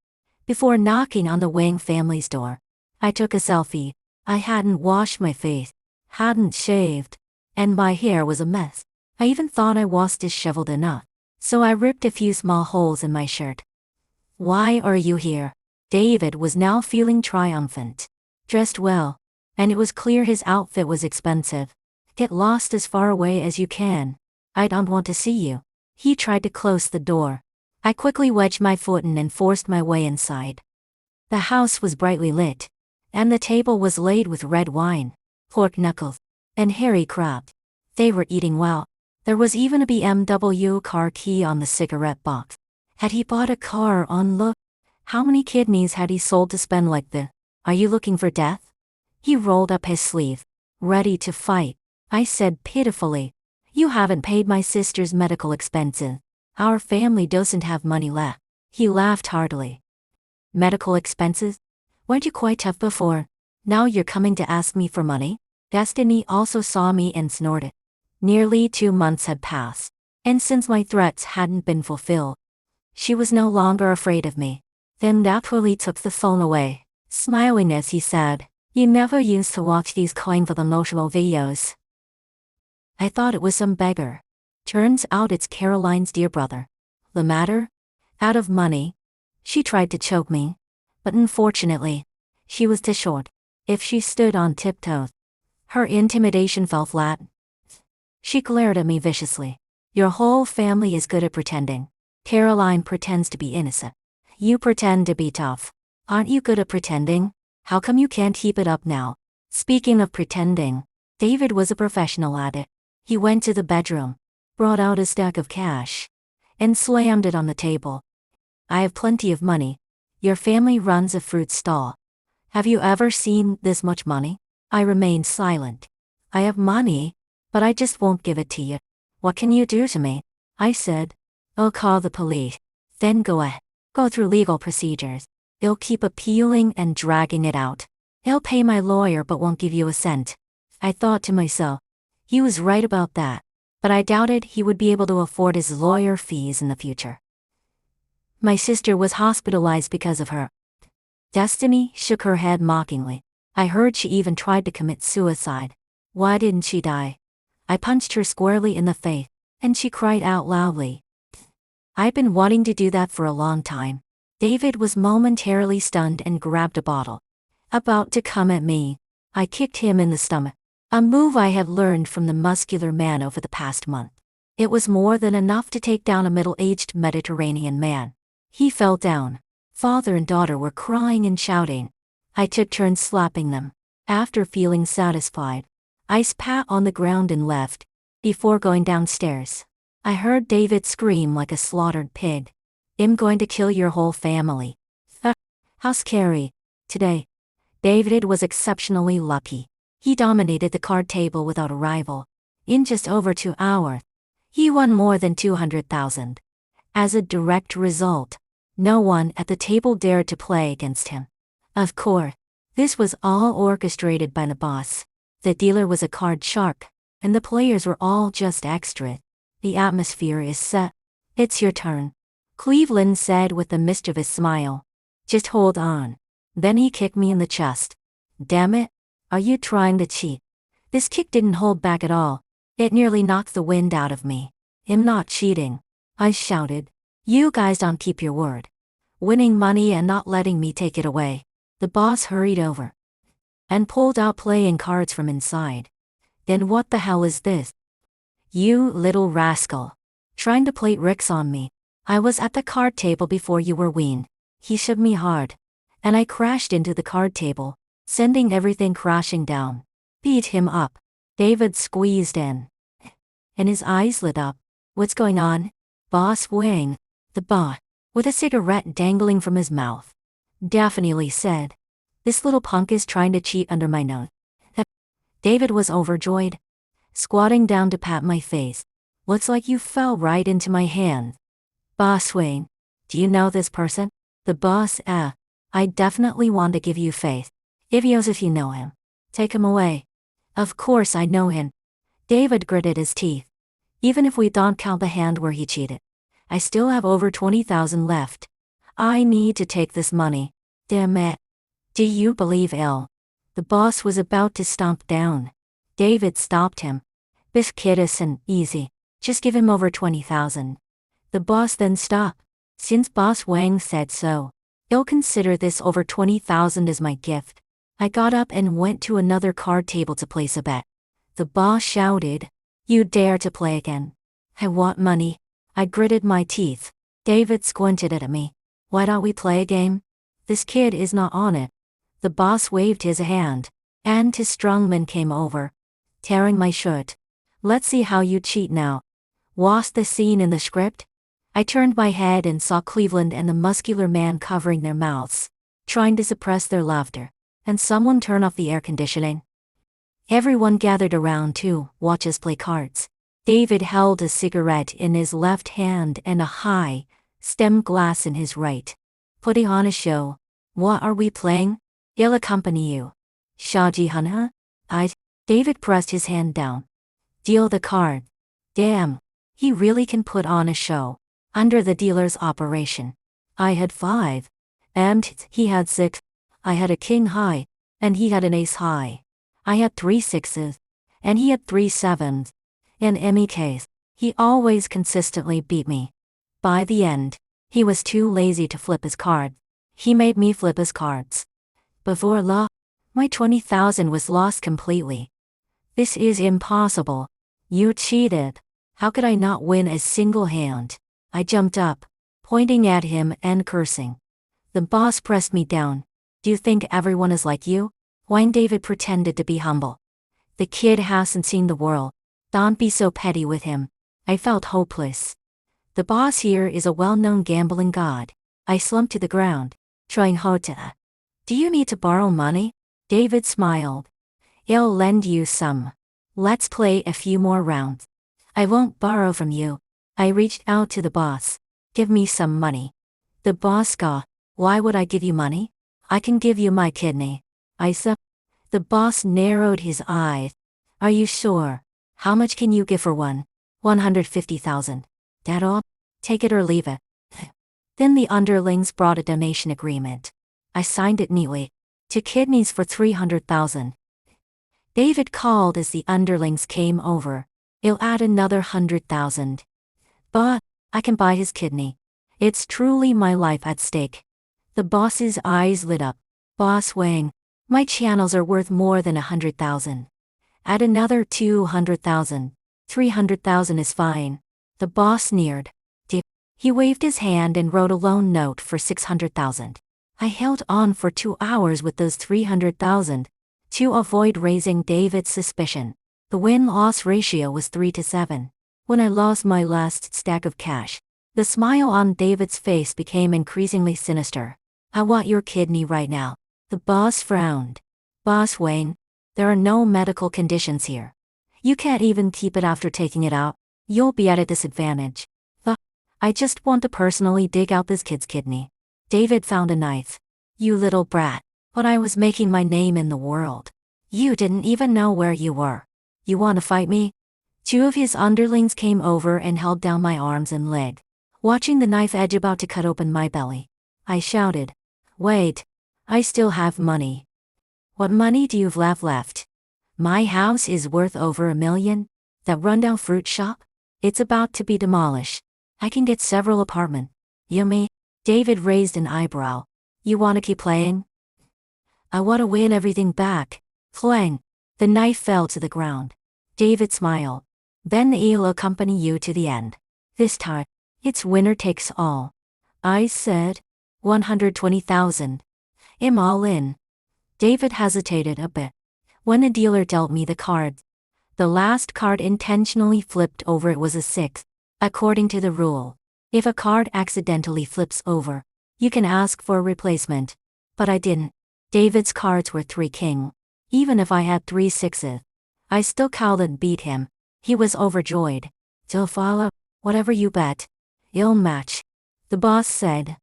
Before knocking on the Wang family's door, I took a selfie. I hadn't washed my face, hadn't shaved, and my hair was a mess. I even thought I was disheveled enough, so I ripped a few small holes in my shirt. Why are you here? David was now feeling triumphant. Dressed well, and it was clear his outfit was expensive. Get lost as far away as you can. I don't want to see you. He tried to close the door. I quickly wedged my foot in and forced my way inside. The house was brightly lit, and the table was laid with red wine, pork knuckles, and hairy crab. They were eating well. There was even a BMW car key on the cigarette box. Had he bought a car on look? How many kidneys had he sold to spend like this? Are you looking for death? He rolled up his sleeve, ready to fight. I said pitifully, you haven't paid my sister's medical expenses. Our family doesn't have money left. He laughed heartily. Medical expenses? Weren't you quite tough before? Now you're coming to ask me for money? Destiny also saw me and snorted. Nearly 2 months had passed, and since my threats hadn't been fulfilled, she was no longer afraid of me. Then naturally took the phone away, smiling as he said, you never used to watch these kind of emotional videos. I thought it was some beggar. Turns out it's Caroline's dear brother. The matter? Out of money. She tried to choke me, but unfortunately, she was too short. If she stood on tiptoes, her intimidation fell flat. She glared at me viciously. Your whole family is good at pretending. Caroline pretends to be innocent. You pretend to be tough. Aren't you good at pretending? How come you can't keep it up now? Speaking of pretending, David was a professional at it. He went to the bedroom, brought out a stack of cash, and slammed it on the table. I have plenty of money. Your family runs a fruit stall. Have you ever seen this much money? I remained silent. I have money, but I just won't give it to you. What can you do to me? I said. I'll call the police. Then go ahead. Go through legal procedures. They'll keep appealing and dragging it out. They'll pay my lawyer but won't give you a cent. I thought to myself, he was right about that, but I doubted he would be able to afford his lawyer fees in the future. My sister was hospitalized because of her. Destiny shook her head mockingly. I heard she even tried to commit suicide. Why didn't she die? I punched her squarely in the face, and she cried out loudly. I've been wanting to do that for a long time. David was momentarily stunned and grabbed a bottle. About to come at me, I kicked him in the stomach. A move I had learned from the muscular man over the past month. It was more than enough to take down a middle-aged Mediterranean man. He fell down. Father and daughter were crying and shouting. I took turns slapping them. After feeling satisfied, I spat on the ground and left. Before going downstairs, I heard David scream like a slaughtered pig. I'm going to kill your whole family. How scary. Today, David was exceptionally lucky. He dominated the card table without a rival. In just over 2 hours, he won more than 200,000. As a direct result, no one at the table dared to play against him. Of course, this was all orchestrated by the boss. The dealer was a card shark, and the players were all just extras. The atmosphere is set. It's your turn, Cleveland said with a mischievous smile. Just hold on. Then he kicked me in the chest. Damn it, are you trying to cheat? This kick didn't hold back at all. It nearly knocked the wind out of me. I'm not cheating, I shouted. You guys don't keep your word. Winning money and not letting me take it away. The boss hurried over and pulled out playing cards from inside. Then what the hell is this? You little rascal. Trying to play tricks on me. I was at the card table before you were weaned. He shoved me hard, and I crashed into the card table, sending everything crashing down. Beat him up. David squeezed in, and his eyes lit up. What's going on? Boss Wang, the boss, with a cigarette dangling from his mouth, definitely said. This little punk is trying to cheat under my nose. David was overjoyed, squatting down to pat my face. Looks like you fell right into my hand. Boss Wang, do you know this person? The boss, I definitely want to give you faith. If you know him, take him away. Of course I know him. David gritted his teeth. Even if we don't count the hand where he cheated, I still have over 20,000 left. I need to take this money. Damn it. Do you believe ill? The boss was about to stomp down. David stopped him. Biff Kiddison, easy. Just give him over 20,000. The boss then stopped. Since Boss Wang said so, he'll consider this over 20,000 as my gift. I got up and went to another card table to place a bet. The boss shouted, You dare to play again? I want money. I gritted my teeth. David squinted at me. Why don't we play a game? This kid is not on it. The boss waved his hand, and his strongman came over, tearing my shirt. Let's see how you cheat now. Was the scene in the script? I turned my head and saw Cleveland and the muscular man covering their mouths, trying to suppress their laughter, and someone turn off the air conditioning. Everyone gathered around to watch us play cards. David held a cigarette in his left hand and a high-stemmed glass in his right, putting on a show. What are we playing? I'll accompany you. Shaji Hanha? David pressed his hand down. Deal the card. Damn, he really can put on a show. Under the dealer's operation, I had 5, and he had 6. I had a king high, and he had an ace high. I had 3 6s, and he had 3 7s. In any case, he always consistently beat me. By the end, he was too lazy to flip his card. He made me flip his cards. Before law, my 20,000 was lost completely. This is impossible. You cheated. How could I not win a single hand? I jumped up, pointing at him and cursing. The boss pressed me down. Do you think everyone is like you? Wine David pretended to be humble. The kid hasn't seen the world. Don't be so petty with him. I felt hopeless. The boss here is a well-known gambling god. I slumped to the ground, trying hard to. Do you need to borrow money? David smiled. I'll lend you some. Let's play a few more rounds. I won't borrow from you. I reached out to the boss. Give me some money. The boss scoffed. Why would I give you money? I can give you my kidney. I said. The boss narrowed his eyes. Are you sure? How much can you give for one? 150,000. That all? Take it or leave it. Then the underlings brought a donation agreement. I signed it neatly. 2 kidneys for 300,000. David called as the underlings came over. I'll add another 100,000. But I can buy his kidney. It's truly my life at stake. The boss's eyes lit up. Boss Wang, my channels are worth more than 100,000. Add another 200,000. 300,000 is fine. The boss sneered. He waved his hand and wrote a loan note for 600,000. I held on for 2 hours with those 300,000 to avoid raising David's suspicion. The win-loss ratio was 3-7. When I lost my last stack of cash, the smile on David's face became increasingly sinister. I want your kidney right now. The boss frowned. Boss Wang, There are no medical conditions here. You can't even keep it after taking it out. You'll be at a disadvantage. I just want to personally dig out this kid's kidney. David found a knife. You little brat. But I was making my name in the world. You didn't even know where you were. You want to fight me? Two of his underlings came over and held down my arms and leg. Watching the knife edge about to cut open my belly, I shouted, "Wait. I still have money." "What money do you have left?" "My house is worth over $1 million. That rundown fruit shop? It's about to be demolished. I can get several apartments." "Yummy." David raised an eyebrow. "You want to keep playing?" "I want to win everything back." Clang. The knife fell to the ground. David smiled. "Then I'll accompany you to the end. This time, it's winner takes all." I said, 120,000. I'm all in." David hesitated a bit. When the dealer dealt me the cards, the last card intentionally flipped over. It was a 6. According to the rule, if a card accidentally flips over, you can ask for a replacement. But I didn't. David's cards were 3 king. Even if I had 3 sixes, I still couldn't beat him. He was overjoyed. "To follow, whatever you bet. I'll match." The boss said.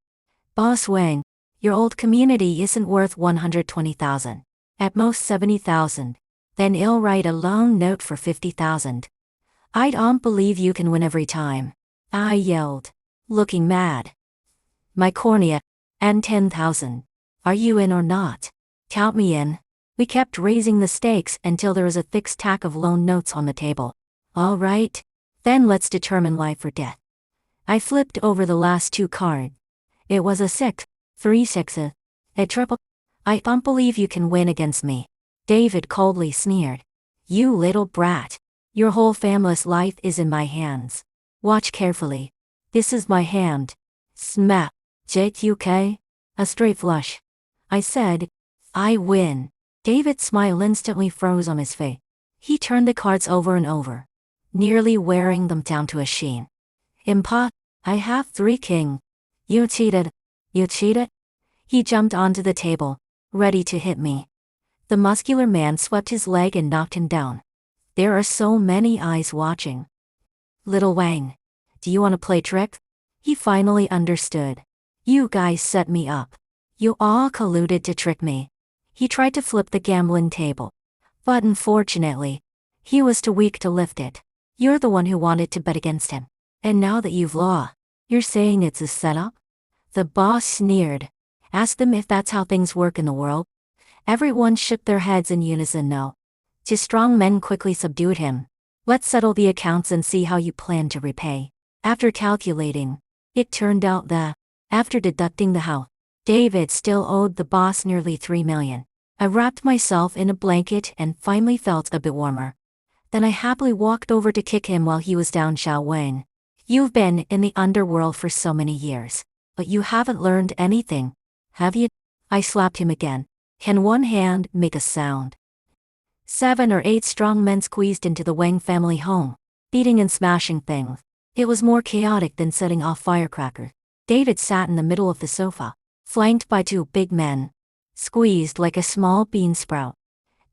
"Boss Wang, your old community isn't worth 120,000. At most 70,000. Then I'll write a loan note for 50,000. I don't believe you can win every time." I yelled, looking mad. "My cornea, and 10,000. Are you in or not?" "Count me in." We kept raising the stakes until there was a thick stack of loan notes on the table. "All right. Then let's determine life or death." I flipped over the last 2 cards. It was a 6, 3 sixes, a triple. "I don't believe you can win against me." David coldly sneered. "You little brat. Your whole family's life is in my hands. Watch carefully. This is my hand." Smack. JQK. A straight flush. I said, "I win." David's smile instantly froze on his face. He turned the cards over and over, nearly wearing them down to a sheen. "Impa, I have 3 king." "You cheated." "You cheated?" He jumped onto the table, ready to hit me. The muscular man swept his leg and knocked him down. There are so many eyes watching. "Little Wang, do you want to play tricks?" He finally understood. "You guys set me up. You all colluded to trick me." He tried to flip the gambling table, but unfortunately, he was too weak to lift it. "You're the one who wanted to bet against him. And now that you've lost, you're saying it's a setup?" The boss sneered. Ask them if that's how things work in the world. Everyone shook their heads in unison no. 2 strong men quickly subdued him. "Let's settle the accounts and see how you plan to repay." After calculating, it turned out that, after deducting the house, David still owed the boss nearly 3 million. I wrapped myself in a blanket and finally felt a bit warmer. Then I happily walked over to kick him while he was down. "Xiao Wang, you've been in the underworld for so many years, but you haven't learned anything, have you?" I slapped him again. Can one hand make a sound? 7 or 8 strong men squeezed into the Wang family home, beating and smashing things. It was more chaotic than setting off firecrackers. David sat in the middle of the sofa, flanked by 2 big men, squeezed like a small bean sprout.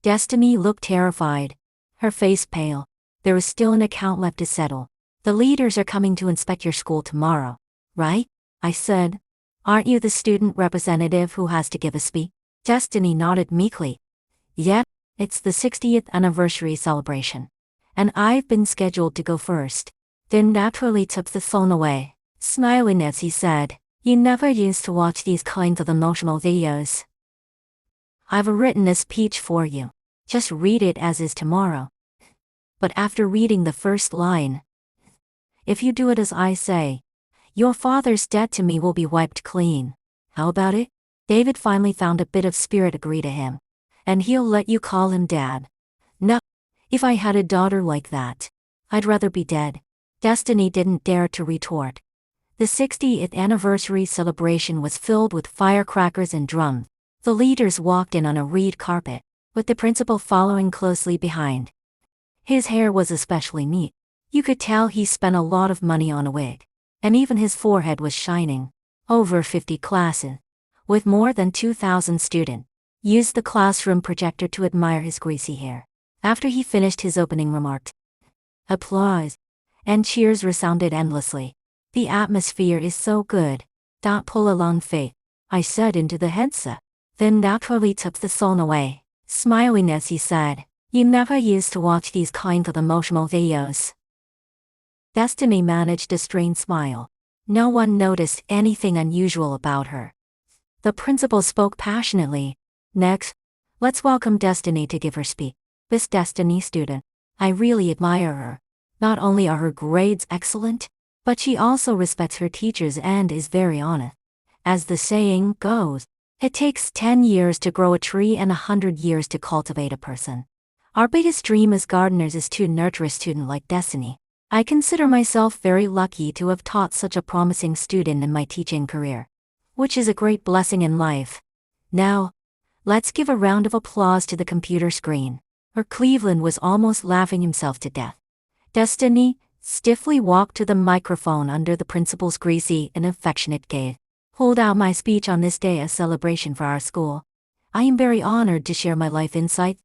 Destiny looked terrified, her face pale. There was still an account left to settle. "The leaders are coming to inspect your school tomorrow, right?" I said. "Aren't you the student representative who has to give a speech?" Destiny nodded meekly. "Yep, it's the 60th anniversary celebration. And I've been scheduled to go first." Then naturally took the phone away, smiling as he said, "You never used to watch these kinds of emotional videos. I've written a speech for you. Just read it as is tomorrow." But after reading the first line, "If you do it as I say, your father's debt to me will be wiped clean. How about it?" David finally found a bit of spirit agree to him. "And he'll let you call him dad." "No. If I had a daughter like that, I'd rather be dead." Destiny didn't dare to retort. The 60th anniversary celebration was filled with firecrackers and drums. The leaders walked in on a red carpet, with the principal following closely behind. His hair was especially neat. You could tell he spent a lot of money on a wig. And even his forehead was shining. Over 50 classes, with more than 2,000 students. used the classroom projector to admire his greasy hair. After he finished his opening remarks, applause and cheers resounded endlessly. The atmosphere is so good. Don't pull a long face, I said into the headset. Then naturally took the phone away, smiling as he said, you never used to watch these kinds of emotional videos. Destiny managed a strained smile. No one noticed anything unusual about her. The principal spoke passionately. Next, let's welcome Destiny to give her speech. This Destiny student, I really admire her. Not only are her grades excellent, but she also respects her teachers and is very honest. As the saying goes, it takes 10 years to grow a tree and 100 years to cultivate a person. Our biggest dream as gardeners is to nurture a student like Destiny. I consider myself very lucky to have taught such a promising student in my teaching career, which is a great blessing in life. Now, let's give a round of applause to the computer screen. Or Cleveland was almost laughing himself to death. Destiny stiffly walked to the microphone under the principal's greasy and affectionate gaze. Hold out my speech on this day, a celebration for our school. I am very honored to share my life insights.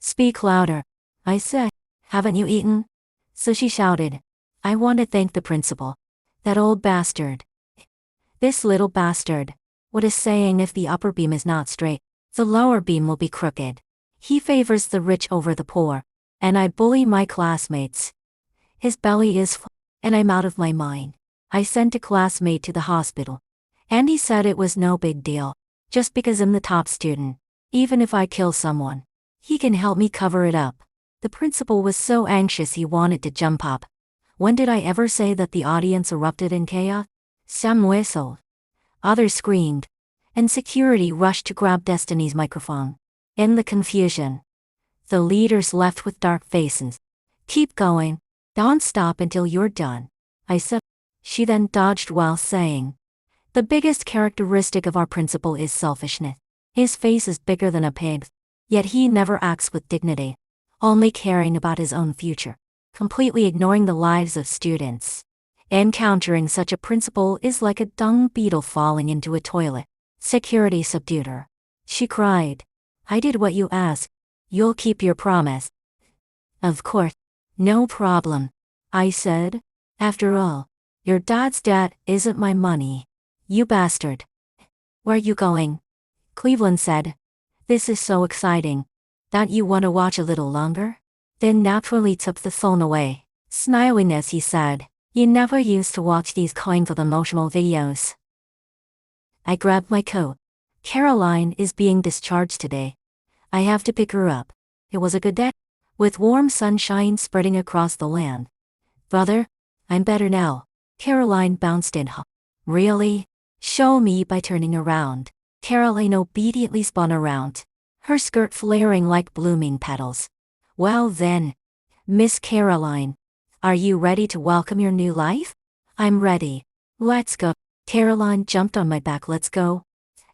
Speak louder, I said. Haven't you eaten? So she shouted. I want to thank the principal. That old bastard. This little bastard. What is saying if the upper beam is not straight, the lower beam will be crooked. He favors the rich over the poor, and I bully my classmates. His belly is full, and I'm out of my mind. I sent a classmate to the hospital, and he said it was no big deal, just because I'm the top student. Even if I kill someone, he can help me cover it up. The principal was so anxious he wanted to jump up. When did I ever say that the audience erupted in chaos? Some whistled. Others screamed, and security rushed to grab Destiny's microphone. In the confusion, the leaders left with dark faces. Keep going. Don't stop until you're done, I said. She then dodged while saying, the biggest characteristic of our principal is selfishness. His face is bigger than a pig's, yet he never acts with dignity, only caring about his own future, completely ignoring the lives of students. Encountering such a principal is like a dung beetle falling into a toilet. Security subdued her. She cried, I did what you asked. You'll keep your promise. Of course. No problem, I said. After all, your dad's debt isn't my money. You bastard. Where are you going? Cleveland said. This is so exciting. Don't you want to watch a little longer? Then naturally took the phone away, smiling as he said, you never used to watch these kinds of emotional videos. I grabbed my coat. Caroline is being discharged today. I have to pick her up. It was a good day, with warm sunshine spreading across the land. Brother, I'm better now. Caroline bounced in. Really? Show me by turning around. Caroline obediently spun around, her skirt flaring like blooming petals. Well then, Miss Caroline, are you ready to welcome your new life? I'm ready. Let's go. Caroline jumped on my back. Let's go.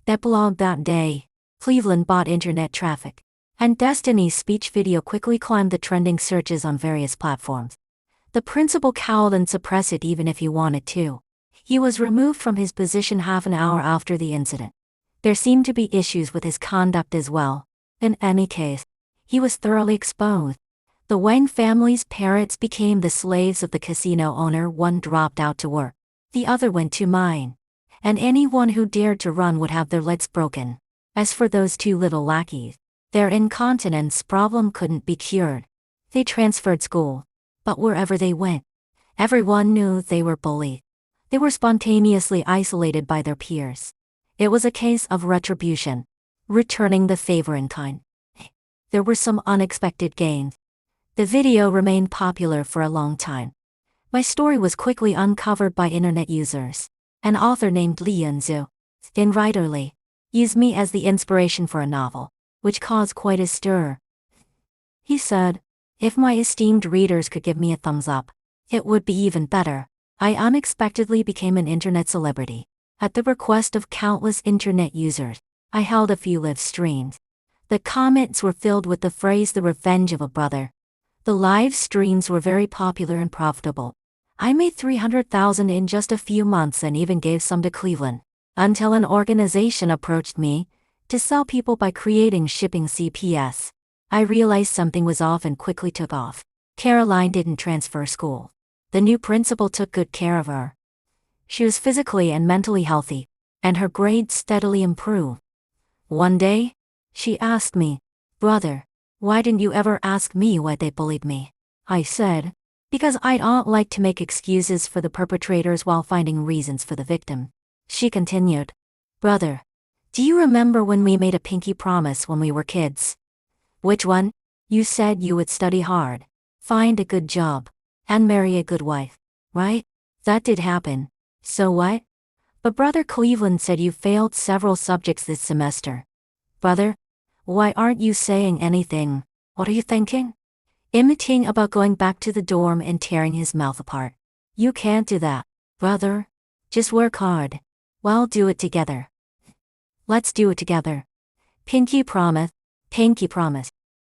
That blog that day, Cleveland bought internet traffic, and Destiny's speech video quickly climbed the trending searches on various platforms. The principal cowed and suppressed it even if he wanted to. He was removed from his position half an hour after the incident. There seemed to be issues with his conduct as well. In any case, he was thoroughly exposed. The Wang family's parents became the slaves of the casino owner. One dropped out to work, the other went to mine, and anyone who dared to run would have their legs broken. As for those two little lackeys, their incontinence problem couldn't be cured. They transferred school, but wherever they went, everyone knew they were bullied. They were spontaneously isolated by their peers. It was a case of retribution, returning the favor in kind. There were some unexpected gains. The video remained popular for a long time. My story was quickly uncovered by internet users. An author named Li Yunzu, then writer Li, used me as the inspiration for a novel, which caused quite a stir. He said, if my esteemed readers could give me a thumbs up, it would be even better. I unexpectedly became an internet celebrity. At the request of countless internet users, I held a few live streams. The comments were filled with the phrase "the revenge of a brother." The live streams were very popular and profitable. I made $300,000 in just a few months and even gave some to Cleveland, until an organization approached me, to sell people by creating shipping CPS. I realized something was off and quickly took off. Caroline didn't transfer school. The new principal took good care of her. She was physically and mentally healthy, and her grades steadily improved. One day, she asked me, "Brother, why didn't you ever ask me why they bullied me?" I said, "Because I don't like to make excuses for the perpetrators while finding reasons for the victim." She continued, "Brother, do you remember when we made a pinky promise when we were kids?" "Which one?" "You said you would study hard, find a good job, and marry a good wife, right?" "That did happen. So what?" "But Brother Cleveland said you failed several subjects this semester." "Brother, why aren't you saying anything? What are you thinking?" Imitating about going back to the dorm and tearing his mouth apart. "You can't do that, brother. Just work hard. We'll do it together. Let's do it together. Pinky promise, pinky promise."